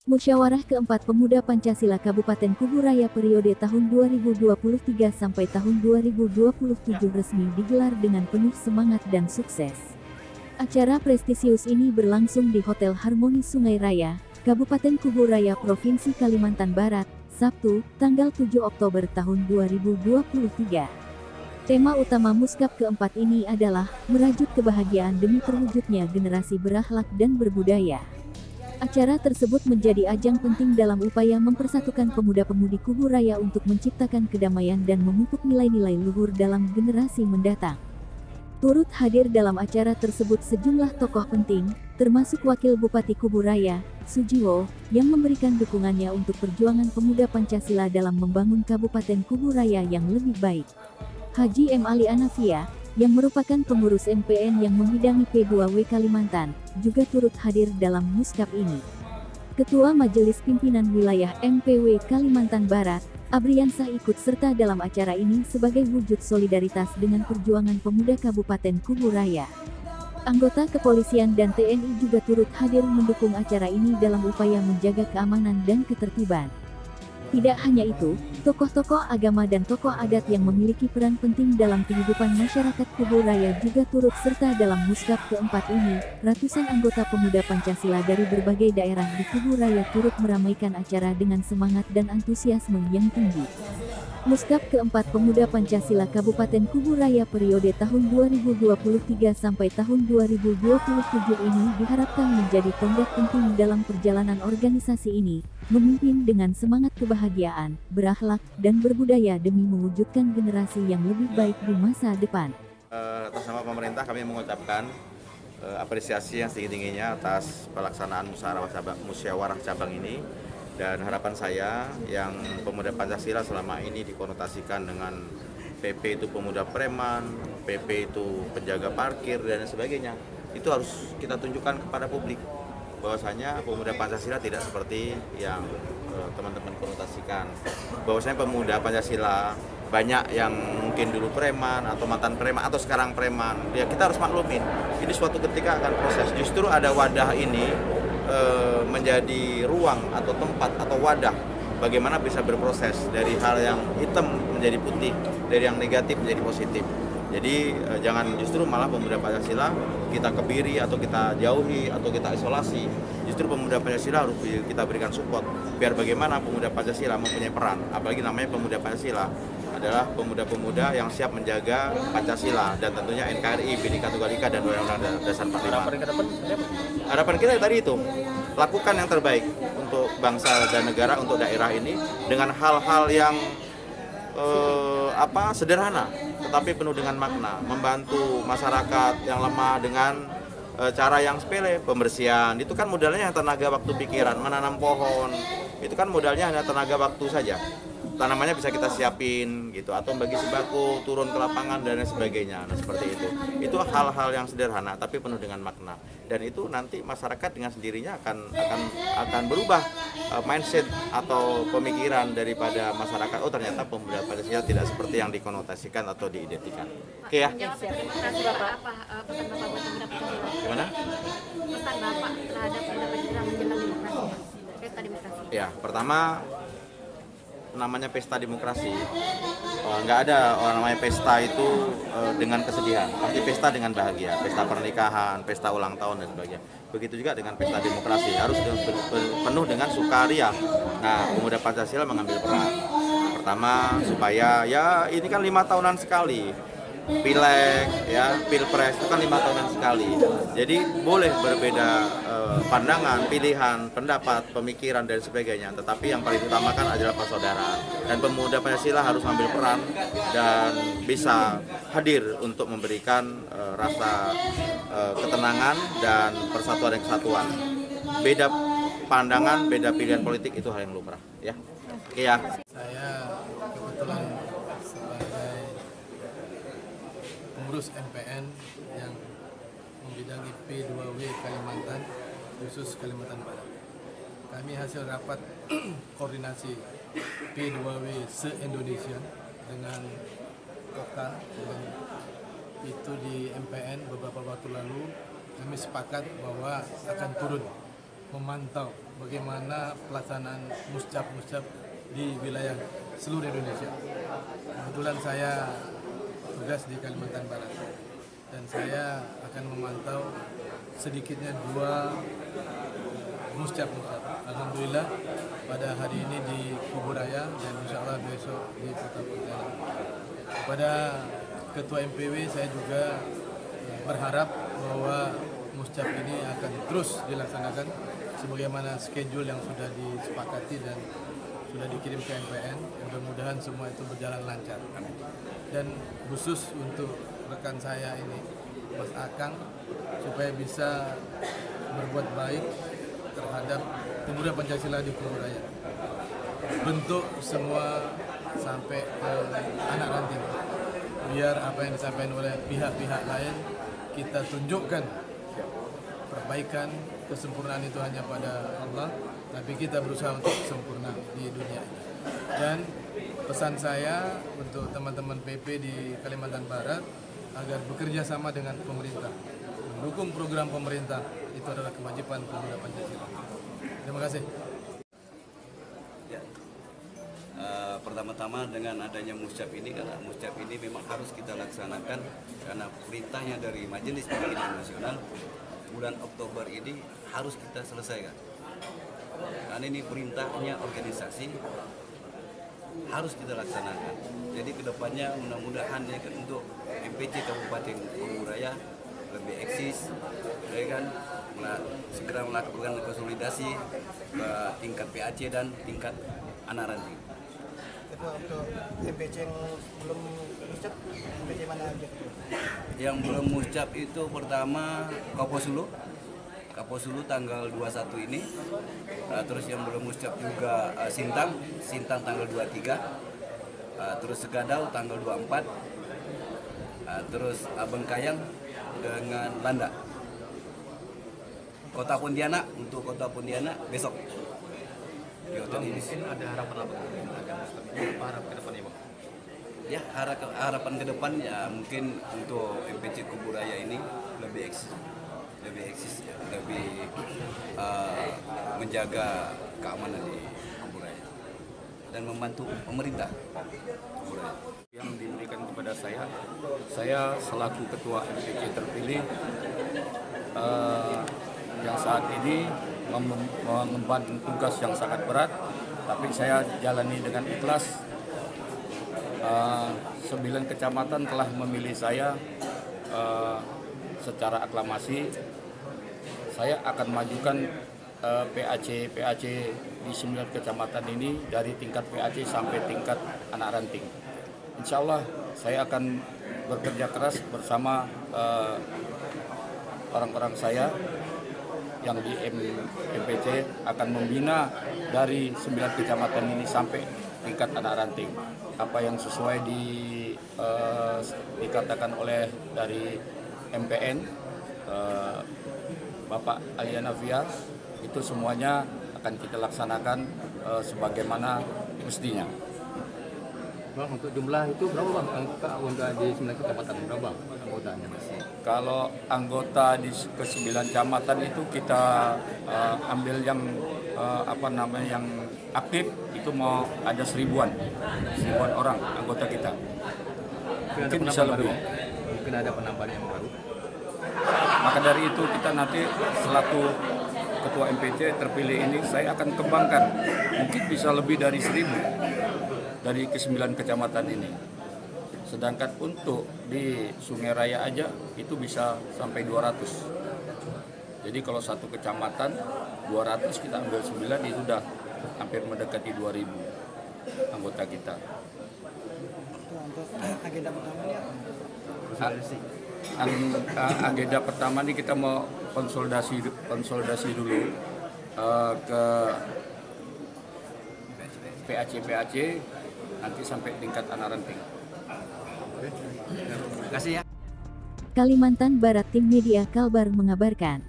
Musyawarah keempat Pemuda Pancasila Kabupaten Kuburaya periode tahun 2023 sampai tahun 2027 resmi digelar dengan penuh semangat dan sukses. Acara prestisius ini berlangsung di Hotel Harmoni Sungai Raya, Kabupaten Kuburaya, Provinsi Kalimantan Barat, Sabtu, tanggal 7 Oktober tahun 2023. Tema utama Muskap keempat ini adalah merajut kebahagiaan demi terwujudnya generasi berakhlak dan berbudaya. Acara tersebut menjadi ajang penting dalam upaya mempersatukan pemuda-pemudi Kuburaya untuk menciptakan kedamaian dan memupuk nilai-nilai luhur dalam generasi mendatang. Turut hadir dalam acara tersebut sejumlah tokoh penting, termasuk Wakil Bupati Kuburaya, Sujiwo, yang memberikan dukungannya untuk perjuangan pemuda Pancasila dalam membangun Kabupaten Kuburaya yang lebih baik. Haji M. Ali Anafia, yang merupakan pengurus MPN yang membidangi P2W Kalimantan, juga turut hadir dalam muskap ini. Ketua Majelis Pimpinan Wilayah MPW Kalimantan Barat, Abriansah ikut serta dalam acara ini sebagai wujud solidaritas dengan perjuangan pemuda Kabupaten Kuburaya. Anggota kepolisian dan TNI juga turut hadir mendukung acara ini dalam upaya menjaga keamanan dan ketertiban. Tidak hanya itu, tokoh-tokoh agama dan tokoh adat yang memiliki peran penting dalam kehidupan masyarakat Kuburaya juga turut serta dalam muskap keempat ini. Ratusan anggota pemuda Pancasila dari berbagai daerah di Kuburaya turut meramaikan acara dengan semangat dan antusiasme yang tinggi. Muskap keempat Pemuda Pancasila Kabupaten Kuburaya periode tahun 2023 sampai tahun 2027 ini diharapkan menjadi tonggak penting dalam perjalanan organisasi ini, memimpin dengan semangat kebahagiaan, berakhlak, dan berbudaya demi mewujudkan generasi yang lebih baik di masa depan. Atas nama pemerintah kami mengucapkan apresiasi yang setinggi-tingginya atas pelaksanaan musyawarah cabang ini. Dan harapan saya yang pemuda Pancasila selama ini dikonotasikan dengan PP itu pemuda preman, PP itu penjaga parkir dan sebagainya, itu harus kita tunjukkan kepada publik bahwasanya pemuda Pancasila tidak seperti yang teman-teman konotasikan. Bahwasanya pemuda Pancasila banyak yang mungkin dulu preman atau mantan preman atau sekarang preman. Ya kita harus maklumin. Ini suatu ketika akan proses. Justru ada wadah ini menjadi ruang atau tempat atau wadah bagaimana bisa berproses dari hal yang hitam menjadi putih, dari yang negatif menjadi positif. Jadi jangan justru malah pemuda Pancasila kita kebiri atau kita jauhi atau kita isolasi. Justru pemuda Pancasila harus kita berikan support biar bagaimana pemuda Pancasila mempunyai peran. Apalagi namanya pemuda Pancasila adalah pemuda-pemuda yang siap menjaga Pancasila dan tentunya NKRI, Bhinneka Tunggal Ika dan Undang-Undang Dasar 45. Harapan kita tadi itu, lakukan yang terbaik untuk bangsa dan negara, untuk daerah ini dengan hal-hal yang sederhana tetapi penuh dengan makna, membantu masyarakat yang lemah dengan cara yang sepele, pembersihan. Itu kan modalnya yang tenaga waktu pikiran, menanam pohon. Itu kan modalnya hanya tenaga waktu saja. Tanamannya bisa kita siapin gitu, atau bagi sembako, turun ke lapangan dan lain sebagainya. Nah, seperti itu. Itu hal-hal yang sederhana tapi penuh dengan makna. Dan itu nanti masyarakat dengan sendirinya akan berubah mindset atau pemikiran daripada masyarakat. Oh, ternyata pemuda Pancasila tidak seperti yang dikonotasikan atau diidentikan. Oke ya. Apa pesan Bapak buat pemuda Pancasila? Gimana? Pesan Bapak terhadap pemuda Pancasila menjelang demokrasi, pesta demokrasi. Ya, pertama namanya pesta demokrasi, nggak ada orang namanya pesta itu dengan kesedihan, pasti pesta dengan bahagia, pesta pernikahan, pesta ulang tahun dan sebagainya. Begitu juga dengan pesta demokrasi, harus penuh dengan sukaria. Nah, pemuda Pancasila mengambil peran. Pertama, supaya ya ini kan 5 tahunan sekali, pileg, ya pilpres itu kan 5 tahunan sekali. Jadi boleh berbeda pandangan, pilihan, pendapat, pemikiran dan sebagainya. Tetapi yang paling utama kan adalah persaudaraan. Dan pemuda Pancasila harus ambil peran dan bisa hadir untuk memberikan rasa ketenangan dan persatuan dan kesatuan. Beda pandangan, beda pilihan politik itu hal yang lumrah. Ya, oke ya. Saya kebetulan sebagai pengurus MPN yang membidangi P2W Kalimantan, khusus Kalimantan Barat. Kami hasil rapat koordinasi P2W se-Indonesia dengan Kokan itu di MPN beberapa waktu lalu. Kami sepakat bahwa akan turun memantau bagaimana pelaksanaan muscap di wilayah seluruh Indonesia. Kebetulan saya tugas di Kalimantan Barat dan saya akan memantau sedikitnya 2 muscap. Alhamdulillah pada hari ini di Kuburaya dan insya Allah besok di Kota Pontianak. Kepada Ketua MPW saya juga berharap bahwa muscap ini akan terus dilaksanakan sebagaimana schedule yang sudah disepakati dan sudah dikirim ke MPN. Mudah-mudahan semua itu berjalan lancar. Dan khusus untuk rekan saya ini, Mas Akang, supaya bisa berbuat baik terhadap pemuda Pancasila di Kuburaya. Bentuk semua sampai ke anak ranting. Biar apa yang disampaikan oleh pihak-pihak lain kita tunjukkan perbaikan, kesempurnaan itu hanya pada Allah, tapi kita berusaha untuk sempurna di dunia ini. Dan pesan saya untuk teman-teman PP di Kalimantan Barat agar bekerja sama dengan pemerintah, mendukung program pemerintah, itu adalah kewajiban pemuda Pancasila. Terima kasih. Pertama-tama dengan adanya muscap ini, karena muscap ini memang harus kita laksanakan karena perintahnya dari Majelis Pimpinan Nasional bulan Oktober ini harus kita selesaikan. Karena ini perintahnya organisasi harus kita laksanakan. Jadi kedepannya mudah-mudahan ya kan untuk MPC Kabupaten Kuburaya lebih eksis, ya kan, segera melakukan konsolidasi ke tingkat PAC dan tingkat anak ranting. Untuk MPC yang belum muscap, MPC mana aja? Yang belum muscap itu pertama Kaposulu tanggal 21 ini. Terus yang belum muscap juga Sintang tanggal 23. Terus Segadau tanggal 24. Terus Bengkayang dengan Landa. Kota Pontianak, untuk Kota Pontianak besok. Mungkin ada harapan apa? Apa harapan ke depannya, Bang? Ya, harapan ke depan ya mungkin untuk MPC Kuburaya ini lebih eksis, lebih menjaga keamanan di Kuburaya dan membantu pemerintah Kuburaya. Yang diberikan kepada saya selaku ketua MPC terpilih yang saat ini mengemban tugas yang sangat berat, tapi saya jalani dengan ikhlas. 9 kecamatan telah memilih saya secara aklamasi. Saya akan majukan PAC di 9 kecamatan ini dari tingkat PAC sampai tingkat anak ranting. Insya Allah saya akan bekerja keras bersama orang-orang saya yang di MPC akan membina dari 9 kecamatan ini sampai tingkat anak ranting. Apa yang sesuai dikatakan oleh dari MPN Bapak Aliana Fia, itu semuanya akan kita laksanakan sebagaimana mestinya. Bang, untuk jumlah itu berapa Bang? Anggota di 9 kecamatan berapa anggotanya? Kalau anggota di ke-9 kecamatan itu kita ambil yang yang aktif itu mau ada 1000-an orang anggota kita. Mungkin bisa lebih. Mungkin ada penambahan yang baru. Maka dari itu kita nanti selaku ketua MPC terpilih ini saya akan kembangkan mungkin bisa lebih dari 1000 dari ke-9 kecamatan ini. Sedangkan untuk di Sungai Raya aja itu bisa sampai 200. Jadi kalau satu kecamatan 200 kita ambil 9 itu sudah hampir mendekati 2000 anggota kita. Untuk agenda pertama ini apa? Agenda pertama ini kita mau konsolidasi dulu ke PAC nanti sampai tingkat anak ranting. Terima kasih ya. Kalimantan Barat, Tim Media Kalbar mengabarkan.